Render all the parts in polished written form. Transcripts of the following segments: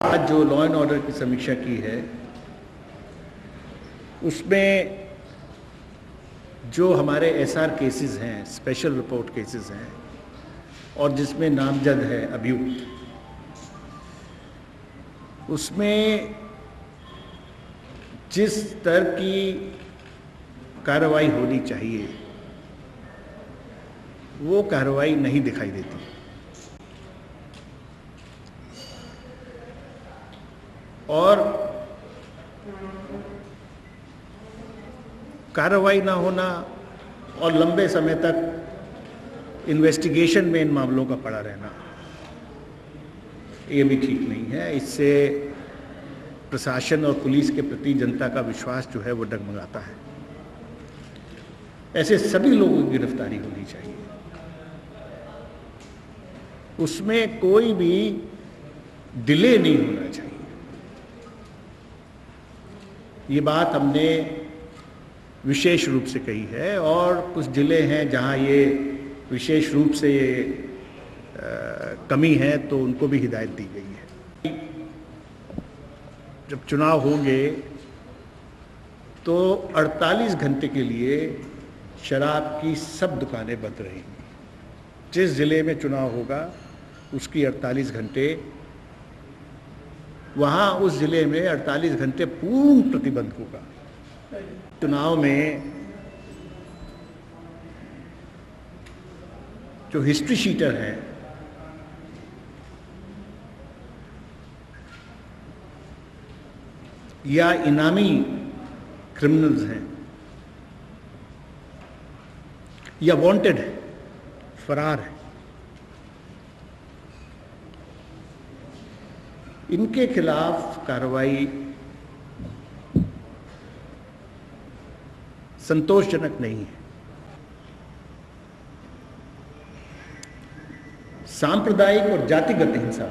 आज जो law and order की समीक्षा की है उसमें जो हमारे एसआर केसेस हैं, स्पेशल रिपोर्ट केसेस हैं और जिसमें नामजद है अभियुक्त, उसमें जिस स्तर की कार्रवाई होनी चाहिए वो कार्रवाई नहीं दिखाई देती। और कार्रवाई ना होना और लंबे समय तक इन्वेस्टिगेशन में इन मामलों का पड़ा रहना, ये भी ठीक नहीं है। इससे प्रशासन और पुलिस के प्रति जनता का विश्वास जो है वो डगमगाता है। ऐसे सभी लोगों की गिरफ्तारी होनी चाहिए, उसमें कोई भी डिले नहीं होना चाहिए। ये बात हमने विशेष रूप से कही है और कुछ जिले हैं जहां ये विशेष रूप से ये कमी है तो उनको भी हिदायत दी गई है। जब चुनाव होंगे तो 48 घंटे के लिए शराब की सब दुकानें बंद रहेंगी। जिस जिले में चुनाव होगा उसकी 48 घंटे वहाँ उस जिले में 48 घंटे पूर्ण प्रतिबंध होगा। चुनाव में जो हिस्ट्री शीटर हैं या इनामी क्रिमिनल्स हैं या वांटेड है, फरार है, इनके खिलाफ कार्रवाई संतोषजनक नहीं है। सांप्रदायिक और जातिगत हिंसा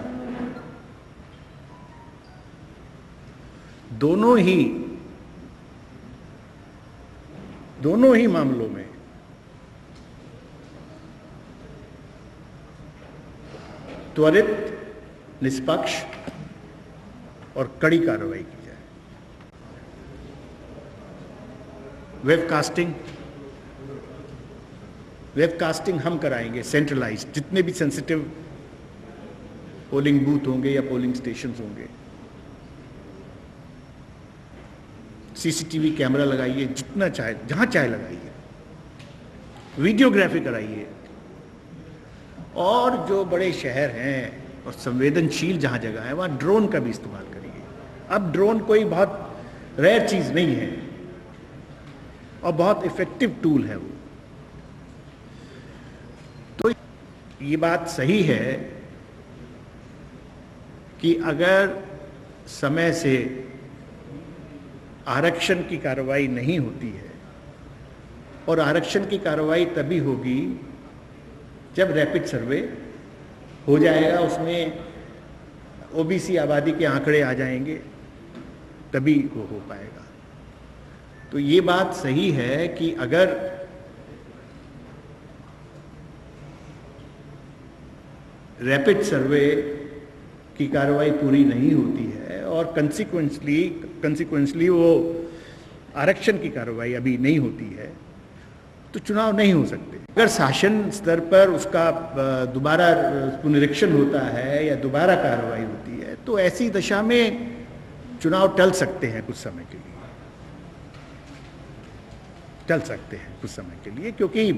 दोनों ही मामलों में त्वरित, निष्पक्ष और कड़ी कार्रवाई की जाए। वेबकास्टिंग हम कराएंगे सेंट्रलाइज्ड, जितने भी सेंसिटिव पोलिंग बूथ होंगे या पोलिंग स्टेशंस होंगे। सीसीटीवी कैमरा लगाइए, जितना चाहे जहां चाहे लगाइए, वीडियोग्राफी कराइए। और जो बड़े शहर हैं और संवेदनशील जहां जगह है वहां ड्रोन का भी इस्तेमाल करिए। अब ड्रोन कोई बहुत रेयर चीज नहीं है और बहुत इफेक्टिव टूल है वो। तो ये बात सही है कि अगर समय से आरक्षण की कार्रवाई नहीं होती है, और आरक्षण की कार्रवाई तभी होगी जब रैपिड सर्वे हो जाएगा, उसमें ओबीसी आबादी के आंकड़े आ जाएंगे, तभी वो हो पाएगा। तो ये बात सही है कि अगर रैपिड सर्वे की कार्रवाई पूरी नहीं होती है और कंसिक्वेंसली वो आरक्षण की कार्रवाई अभी नहीं होती है तो चुनाव नहीं हो सकते। अगर शासन स्तर पर उसका दोबारा पुनरीक्षण होता है या दोबारा कार्रवाई होती है तो ऐसी दशा में चुनाव टल सकते हैं कुछ समय के लिए, क्योंकि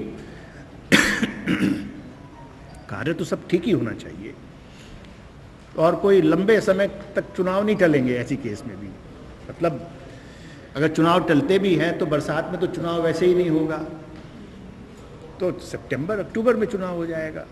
कार्य तो सब ठीक ही होना चाहिए और कोई लंबे समय तक चुनाव नहीं टलेंगे ऐसी केस में भी। मतलब अगर चुनाव टलते भी हैं तो बरसात में तो चुनाव वैसे ही नहीं होगा, तो सितंबर अक्टूबर में चुनाव हो जाएगा।